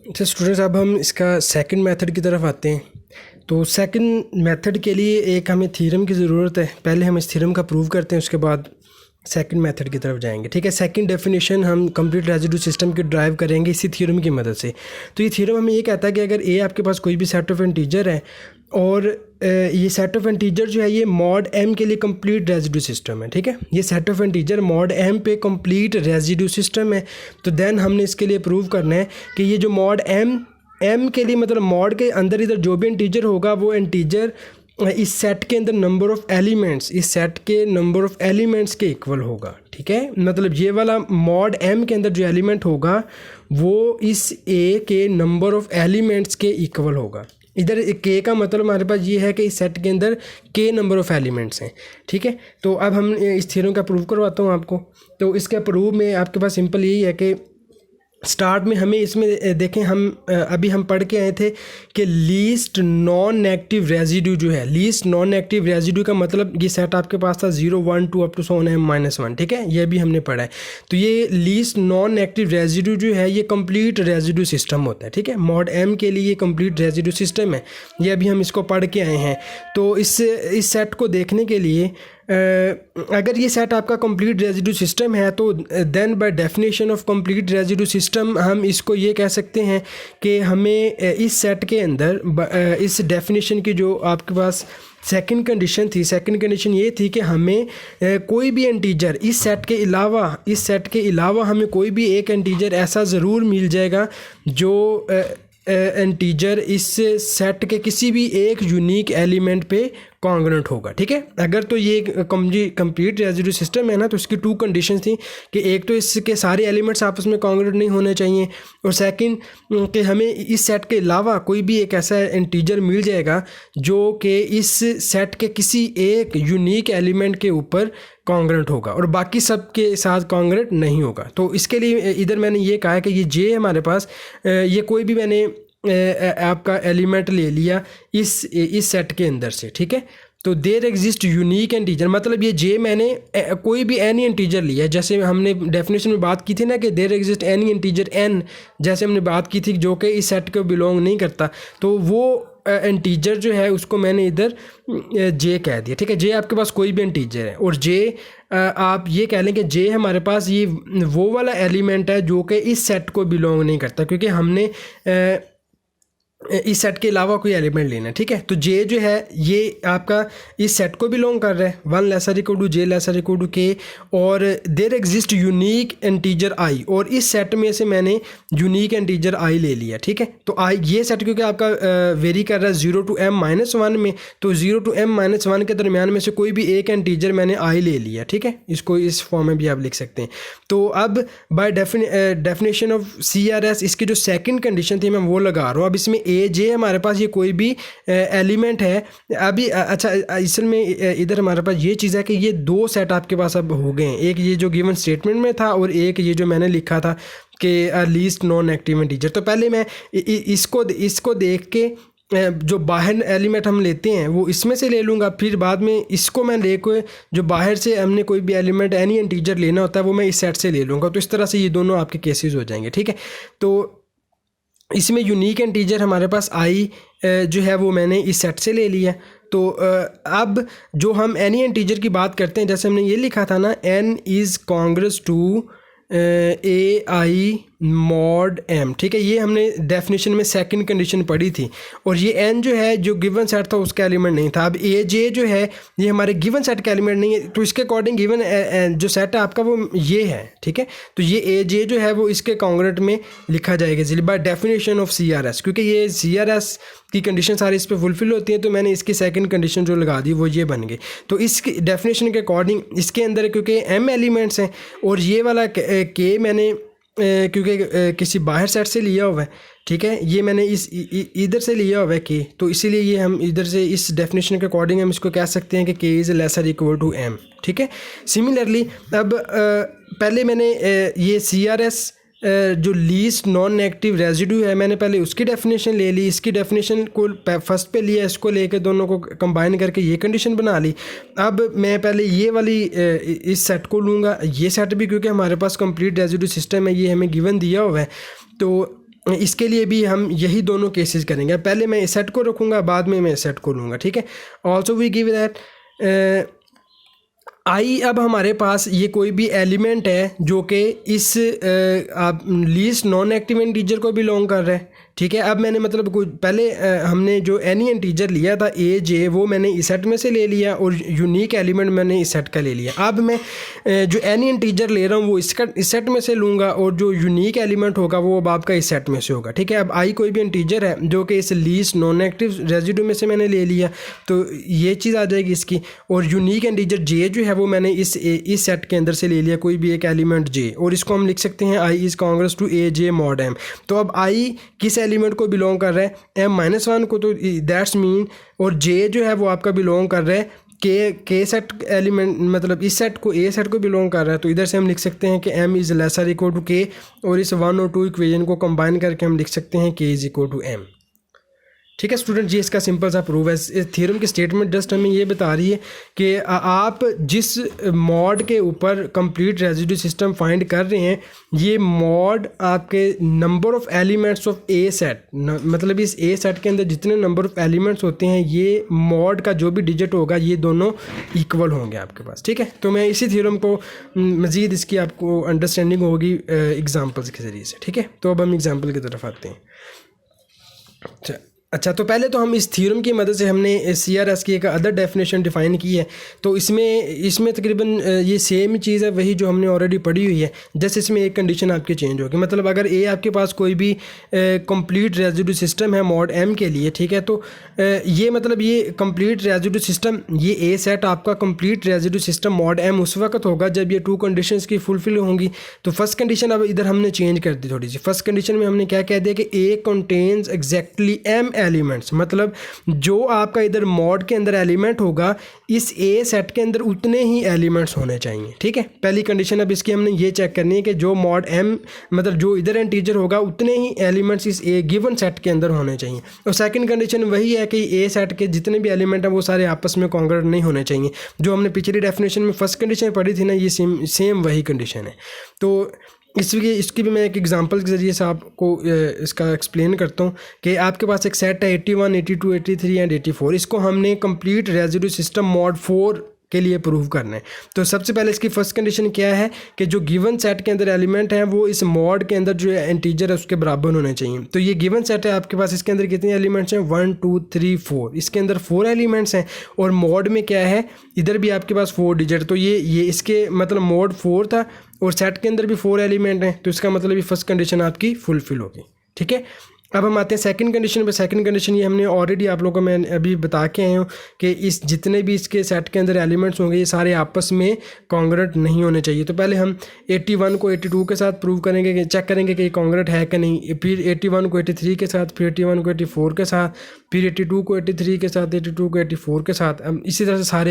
तो स्टूडेंट्स अब हम इसका सेकंड मेथड की तरफ आते हैं। तो सेकंड मेथड के लिए एक हमें थ्योरम की ज़रूरत है। पहले हम इस थ्योरम का प्रूव करते हैं, उसके बाद सेकंड मेथड की तरफ जाएंगे। ठीक है, सेकंड डेफिनेशन हम कंप्लीट रेजिड्यू सिस्टम की ड्राइव करेंगे इसी थ्योरम की मदद से। तो ये थ्योरम हमें ये कहता है कि अगर ए आपके पास कोई भी सेट ऑफ इंटीजर है और ये सेट ऑफ इंटीजर जो है ये मॉड एम के लिए कंप्लीट रेजिड्यू सिस्टम है। ठीक है, ये set of integer mod M पे कंप्लीट रेजिड्यू सिस्टम है। तो देन हमने इसके लिए प्रूव करना है कि ये जो मॉड एम के लिए मतलब मॉड के अंदर इधर जो भी इंटीजर होगा वो इंटीजर इस सेट के अंदर नंबर ऑफ एलिमेंट्स इस सेट के नंबर ऑफ एलिमेंट्स के इक्वल होगा। ठीक है, मतलब ये वाला मॉड एम के अंदर जो एलिमेंट होगा वो इस ए के नंबर ऑफ एलिमेंट्स के इक्वल होगा। इधर के का मतलब हमारे पास ये है कि इस सेट के अंदर के नंबर ऑफ एलिमेंट्स हैं। ठीक है, तो अब हम इस थ्योरम का प्रूव करवाता हूँ आपको। तो इसका प्रूव में आपके पास सिंपल यही है कि स्टार्ट में हमें इसमें देखें, अभी हम पढ़ के आए थे कि लीस्ट नॉन नेगेटिव रेजिड्यू जो है, लीस्ट नॉन नेगेटिव रेजिड्यू का मतलब ये सेट आपके पास था 0 1 2 अप टू सो ऑन -1। ठीक है, ये भी हमने पढ़ा है। तो ये लीस्ट नॉन नेगेटिव रेजिड्यू जो है ये कंप्लीट रेजिड्यू सिस्टम होता है। ठीक है, मॉड एम के लिए ये कंप्लीट रेजिड्यू सिस्टम है। ये अभी हम इसको पढ़ के आए हैं। तो इस सेट को देखने के लिए अगर ये सेट आपका कंप्लीट रेजिड्यू सिस्टम है तो then by definition of complete residue system हम इसको ये कह सकते हैं कि हमें इस सेट के अंदर इस डेफिनेशन की जो आपके पास सेकंड कंडीशन थी, सेकंड कंडीशन ये थी कि हमें कोई भी इंटीजर इस सेट के अलावा हमें कोई भी एक इंटीजर ऐसा ज़रूर मिल जाएगा जो इंटीजर इस सेट के किसी भी एक यूनिक एलिमेंट पे कॉन्ग्रुएंट होगा। ठीक है, अगर तो ये कंप्लीट रेजिड्यू सिस्टम है ना, तो इसकी 2 कंडीशंस थी कि एक तो इसके सारे एलिमेंट्स आपस में कॉन्ग्रुएंट नहीं होने चाहिए, और सेकंड कि हमें इस सेट के अलावा कोई भी एक ऐसा इंटीजर मिल जाएगा जो कि इस सेट के किसी एक यूनिक एलिमेंट के ऊपर कॉन्ग्रुएंट होगा और बाकी सब के साथ कॉन्ग्रुएंट नहीं होगा। तो इसके लिए इधर मैंने ये कहा है कि ये जे हमारे पास ये कोई भी मैंने आपका एलिमेंट ले लिया इस सेट के अंदर से। ठीक है, तो देयर एग्जिस्ट यूनिक इंटीजर, मतलब ये जे मैंने कोई भी एनी इंटीजर लिया, जैसे हमने डेफिनेशन में बात की थी ना कि there exist any integer N, जैसे हमने बात की थी जो कि इस सेट को बिलोंग नहीं करता, तो वो इंटीजर जो है उसको मैंने इधर जे कह दिया। ठीक है, जे आपके पास कोई भी इंटीजर है, और जे आप ये कह लें कि जे हमारे पास ये वो वाला एलिमेंट है जो कि इस सेट को बिलोंग नहीं करता, क्योंकि हमने इस सेट के अलावा कोई एलिमेंट लेना है। ठीक है, तो जे जो है ये आपका इस सेट को बिलोंग कर रहा है, 1 lesser equal to J lesser equal to K, और there exist unique integer I, और इस सेट में से मैंने यूनिक इंटीजर आई ले लिया। ठीक है, तो आई ये सेट क्योंकि आपका वेरी कर रहा है 0 to m-1 में, तो 0 to m-1 के दरमियान में से कोई भी एक इंटीजर मैंने आई ले लिया। ठीक है, इसको इस फॉर्म में भी आप लिख सकते हैं। तो अब बाय डेफिनेशन ऑफ CRS इसकी जो सेकंड कंडीशन थी मैं वो लगा रहा हूँ। अब इसमें ए जे हमारे पास ये कोई भी एलिमेंट है। अभी अच्छा, असल में इधर हमारे पास ये चीज़ है कि ये 2 सेट आपके पास अब हो गए हैं, एक ये जो गिवन स्टेटमेंट में था और एक ये जो मैंने लिखा था कि लीस्ट नॉन नेगेटिव इंटीजर। तो पहले मैं इसको देख के जो बाहर एलिमेंट हम लेते हैं वो इसमें से ले लूँगा, फिर बाद में इसको मैं लेकर जो बाहर से हमने कोई भी एलिमेंट एनी इंटीजर लेना होता है वो मैं इस सेट से ले लूँगा। तो इस तरह से ये दोनों आपके केसेस हो जाएंगे। ठीक है, तो इसमें यूनिक इंटीजर हमारे पास आई जो है वो मैंने इस सेट से ले लिया। तो अब जो हम एनी इंटीजर की बात करते हैं, जैसे हमने ये लिखा था ना, n is congruent to A I mod M. ठीक है, ये हमने डेफिनेशन में सेकंड कंडीशन पढ़ी थी, और ये एन जो है जो गिवन सेट था उसका एलिमेंट नहीं था। अब ए जे जो है ये हमारे गिवन सेट का एलिमेंट नहीं है, तो इसके अकॉर्डिंग गिवन जो सेट है आपका वो ये है। ठीक है, तो ये ए जे जो है वो इसके कॉन्ग्रुएंट में लिखा जाएगा बाय डेफिनेशन ऑफ CRS, क्योंकि ये CRS की कंडीशन सारी इस पर फुलफिल होती है, तो मैंने इसकी सेकंड कंडीशन जो लगा दी वो ये बन गई। तो इस डेफिनेशन के अकॉर्डिंग इसके अंदर क्योंकि m एलिमेंट्स हैं और ये वाला के मैंने क्योंकि किसी बाहर सेट से लिया हुआ है। ठीक है, ये मैंने इधर से लिया हुआ है के, तो इसीलिए ये हम इधर से इस डेफिनेशन के अकॉर्डिंग हम इसको कह सकते हैं कि K is lesser equal to m। ठीक है, सिमिलरली अब पहले मैंने ये CRS जो लीस्ट नॉन नेगेटिव रेजिड्यू है मैंने पहले उसकी डेफिनेशन ले ली, इसकी डेफिनेशन को फर्स्ट पे लिया, इसको लेके दोनों को कंबाइन करके ये कंडीशन बना ली। अब मैं पहले ये वाली इस सेट को लूँगा, ये सेट भी क्योंकि हमारे पास कंप्लीट रेजिड्यू सिस्टम है, ये हमें गिवन दिया हुआ है, तो इसके लिए भी हम यही दोनों केसेस करेंगे। पहले मैं इस सेट को रखूँगा, बाद में मैं इस सेट को लूँगा, ठीक है। Also we give that I, अब हमारे पास ये कोई भी एलिमेंट है जो कि इस आप लीस्ट नॉन एक्टिव इंटीजर को बिलोंग कर रहा है, ठीक है। अब मैंने मतलब कोई पहले हमने जो एनी इंटीजर लिया था ए जे, वो मैंने इस सेट में से ले लिया और यूनिक एलिमेंट मैंने इस सेट का ले लिया। अब मैं जो एनी इंटीजर ले रहा हूँ वो इस सेट में से लूँगा और जो यूनिक एलिमेंट होगा वो अब आपका इस सेट में से होगा, ठीक है। अब आई कोई भी इंटीजर है जो कि इस लीस्ट नॉन एक्टिव रेजिड्यू में से मैंने ले लिया, तो ये चीज़ आ जाएगी इसकी। और यूनिक इंटीजर जे जो है वो मैंने इस सेट के अंदर से ले लिया, कोई भी एक एलिमेंट जे, और इसको हम लिख सकते हैं I is congruent to a j mod m. तो अब आई किस एलिमेंट को बिलोंग कर रहा है, m-1 को, तो दैट्स मीन, और जे जो है वो आपका बिलोंग कर रहा है के सेट एलिमेंट, मतलब इस सेट को ए सेट को बिलोंग कर रहा है। तो इधर से हम लिख सकते हैं कि m is lesser equal to K, और इस 1 और 2 इक्वेशन को कंबाइन करके हम लिख सकते हैं k is equal to m, ठीक है स्टूडेंट। ये इसका सिंपल सा प्रूफ है। थ्योरम की स्टेटमेंट जस्ट हमें ये बता रही है कि आप जिस मॉड के ऊपर कंप्लीट रेजिड्यू सिस्टम फाइंड कर रहे हैं, ये मॉड आपके number of elements of A set, मतलब इस ए सेट के अंदर जितने नंबर ऑफ एलिमेंट्स होते हैं, ये मॉड का जो भी डिजिट होगा ये दोनों इक्वल होंगे आपके पास, ठीक है। तो मैं इसी थ्योरम को मज़ीद इसकी आपको अंडरस्टैंडिंग होगी एग्जाम्पल्स के ज़रिए से, ठीक है। तो अब हम एग्जाम्पल की तरफ आते हैं। अच्छा, तो पहले तो हम इस थ्योरम की मदद से हमने CRS की एक अदर डेफिनेशन डिफ़ाइन की है। तो इसमें तकरीबन ये सेम ही चीज़ है, वही जो हमने ऑलरेडी पढ़ी हुई है। जैसे इसमें एक कंडीशन आपकी चेंज होगी, मतलब अगर आपके पास कोई भी कंप्लीट रेजिड्यू सिस्टम है मॉड M के लिए, ठीक है। तो ये मतलब ये कंप्लीट रेजिड्यू सिस्टम, ये ए सेट आपका complete residue system mod M उस वक्त होगा जब ये 2 कंडीशंस की फुलफिल होंगी। तो फर्स्ट कंडीशन अब इधर हमने चेंज कर दी थोड़ी सी। फर्स्ट कंडीशन में हमने क्या कह दिया कि A contains exactly M elements, मतलब जो आपका इधर मॉड के अंदर एलिमेंट होगा, इस ए सेट के अंदर उतने ही एलिमेंट्स होने चाहिए, ठीक है। पहली कंडीशन अब इसकी हमने ये चेक करनी है कि जो मॉड M, मतलब जो इधर इंटीजर होगा, उतने ही एलिमेंट्स इस ए गिवन सेट के अंदर होने चाहिए। और सेकंड कंडीशन वही है कि ए सेट के जितने भी एलिमेंट हैं वो सारे आपस में कॉन्ग्रुएंट नहीं होने चाहिए। जो हमने पिछली डेफिनेशन में फर्स्ट कंडीशन पढ़ी थी ना, ये सेम वही कंडीशन है। तो इसकी भी मैं एक एग्जांपल के ज़रिए से आपको इसका एक्सप्लेन करता हूँ कि आपके पास एक सेट है 81, 82, 83 एंड 84। इसको हमने कंप्लीट रेजिड्यू सिस्टम मॉड 4 के लिए प्रूव करना है। तो सबसे पहले इसकी फर्स्ट कंडीशन क्या है कि जो गिवन सेट के अंदर एलिमेंट हैं वो इस मॉड के अंदर जो इंटीजर है उसके बराबर होने चाहिए। तो ये गिवन सेट है आपके पास, इसके अंदर कितने एलिमेंट्स हैं, 1 2 3 4, इसके अंदर 4 एलिमेंट्स हैं। और मॉड में क्या है, इधर भी आपके पास 4 डिजिट, तो ये इसके मतलब मॉड 4 था और सेट के अंदर भी 4 एलिमेंट हैं, तो इसका मतलब ये फर्स्ट कंडीशन आपकी फुलफिल होगी, ठीक है। अब हम आते हैं सेकंड कंडीशन पे। सेकंड कंडीशन ये हमने ऑलरेडी आप लोगों को मैं अभी बता के आया हूँ कि इस जितने भी इसके सेट के अंदर एलिमेंट्स होंगे ये सारे आपस में कॉन्ग्रुएंट नहीं होने चाहिए। तो पहले हम 81 को 82 के साथ प्रूव करेंगे, कि चेक करेंगे कि ये कॉन्ग्रुएंट है कि नहीं। फिर 81 को 83 के साथ, फिर 81 को 84 के साथ, फिर 82 को 83 के साथ, 82 को 84 के साथ, इसी तरह से सारे